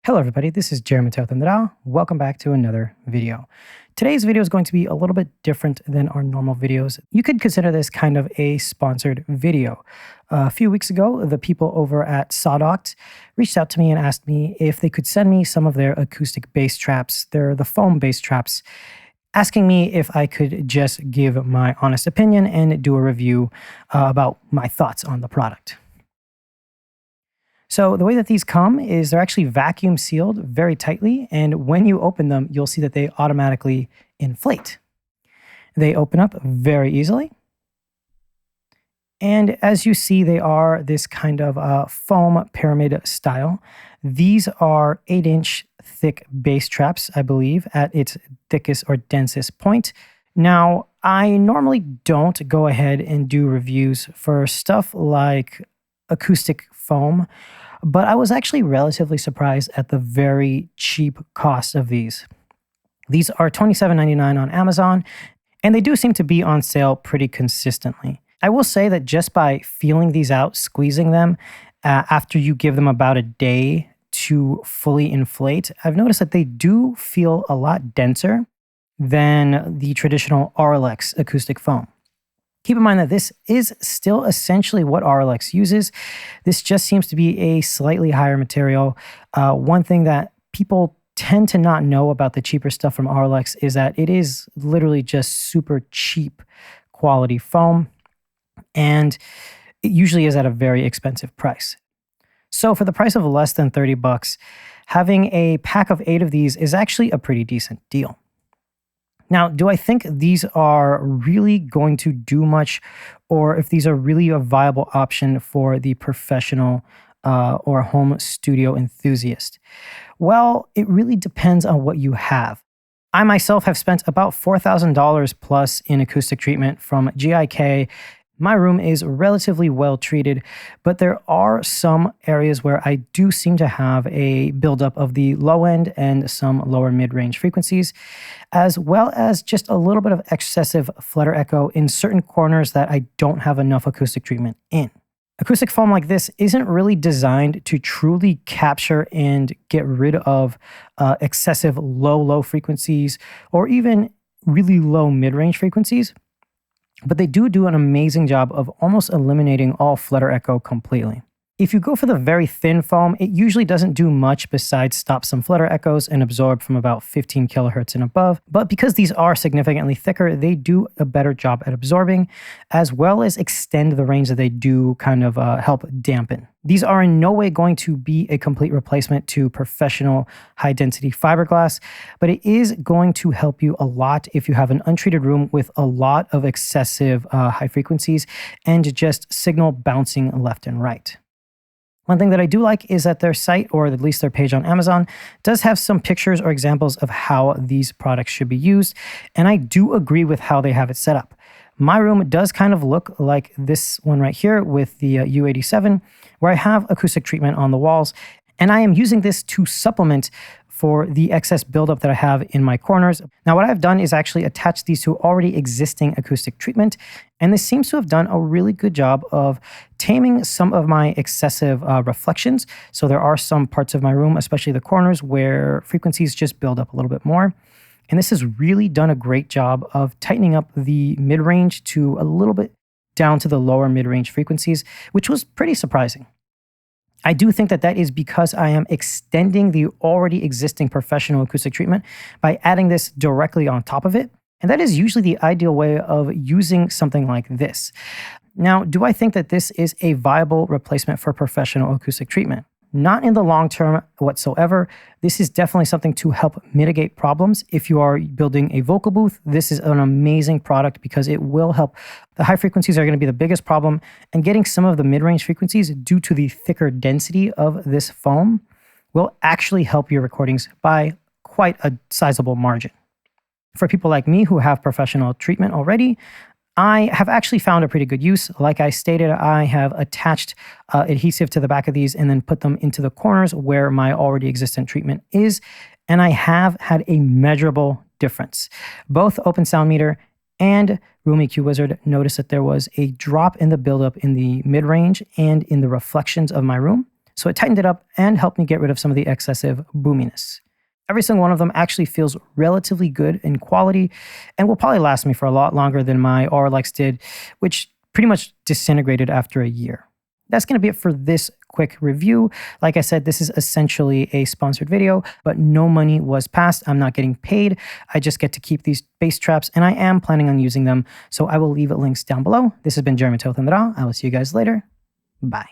Hello everybody, this is Jeremy Tothendra. Welcome back to another video. Today's video is going to be a little bit different than our normal videos. You could consider this kind of a sponsored video. A few weeks ago, the people over at Sodoct reached out to me and asked me if they could send me some of their acoustic bass traps. They're the foam bass traps, asking me if I could just give my honest opinion and do a review about my thoughts on the product. So the way that these come is they're actually vacuum sealed very tightly, and when you open them, you'll see that they automatically inflate. They open up very easily. And as you see, they are this kind of foam pyramid style. These are 8-inch thick bass traps, I believe, at its thickest or densest point. Now, I normally don't go ahead and do reviews for stuff like acoustic foam, but I was actually relatively surprised at the very cheap cost of these. These are $27.99 on Amazon, and they do seem to be on sale pretty consistently. I will say that just by feeling these out, squeezing them, after you give them about a day to fully inflate, I've noticed that they do feel a lot denser than the traditional RLX acoustic foam. Keep in mind that this is still essentially what RLX uses. This just seems to be a slightly higher material. One thing that people tend to not know about the cheaper stuff from RLX is that it is literally just super cheap quality foam, and it usually is at a very expensive price. So for the price of less than 30 bucks, having a pack of 8 of these is actually a pretty decent deal. Now, do I think these are really going to do much, or if these are really a viable option for the professional or home studio enthusiast? Well, it really depends on what you have. I myself have spent about $4,000 plus in acoustic treatment from GIK. My room is relatively well treated, but there are some areas where I do seem to have a buildup of the low end and some lower mid-range frequencies, as well as just a little bit of excessive flutter echo in certain corners that I don't have enough acoustic treatment in. Acoustic foam like this isn't really designed to truly capture and get rid of excessive low frequencies or even really low mid-range frequencies. But they do an amazing job of almost eliminating all flutter echo completely. If you go for the very thin foam, it usually doesn't do much besides stop some flutter echoes and absorb from about 15 kilohertz and above. But because these are significantly thicker, they do a better job at absorbing, as well as extend the range that they do kind of help dampen. These are in no way going to be a complete replacement to professional high-density fiberglass, but it is going to help you a lot if you have an untreated room with a lot of excessive high frequencies and just signal bouncing left and right. One thing that I do like is that their site, or at least their page on Amazon, does have some pictures or examples of how these products should be used, and I do agree with how they have it set up. My room does kind of look like this one right here with the U87, where I have acoustic treatment on the walls, and I am using this to supplement for the excess buildup that I have in my corners. Now, what I've done is actually attach these to already existing acoustic treatment, and this seems to have done a really good job of taming some of my excessive reflections. So there are some parts of my room, especially the corners, where frequencies just build up a little bit more. And this has really done a great job of tightening up the mid-range to a little bit down to the lower mid-range frequencies, which was pretty surprising. I do think that that is because I am extending the already existing professional acoustic treatment by adding this directly on top of it. And that is usually the ideal way of using something like this. Now, do I think that this is a viable replacement for professional acoustic treatment? Not in the long term whatsoever. This is definitely something to help mitigate problems. If you are building a vocal booth, this is an amazing product because it will help. The high frequencies are going to be the biggest problem, and getting some of the mid-range frequencies due to the thicker density of this foam will actually help your recordings by quite a sizable margin. For people like me who have professional treatment already, I have actually found a pretty good use. Like I stated, I have attached adhesive to the back of these and then put them into the corners where my already existent treatment is. And I have had a measurable difference. Both Open Sound Meter and Room EQ Wizard noticed that there was a drop in the buildup in the mid-range and in the reflections of my room. So it tightened it up and helped me get rid of some of the excessive boominess. Every single one of them actually feels relatively good in quality and will probably last me for a lot longer than my Auralex did, which pretty much disintegrated after a year. That's going to be it for this quick review. Like I said, this is essentially a sponsored video, but no money was passed. I'm not getting paid. I just get to keep these bass traps, and I am planning on using them. So I will leave links down below. This has been Jeremy Tothendra. I will see you guys later. Bye.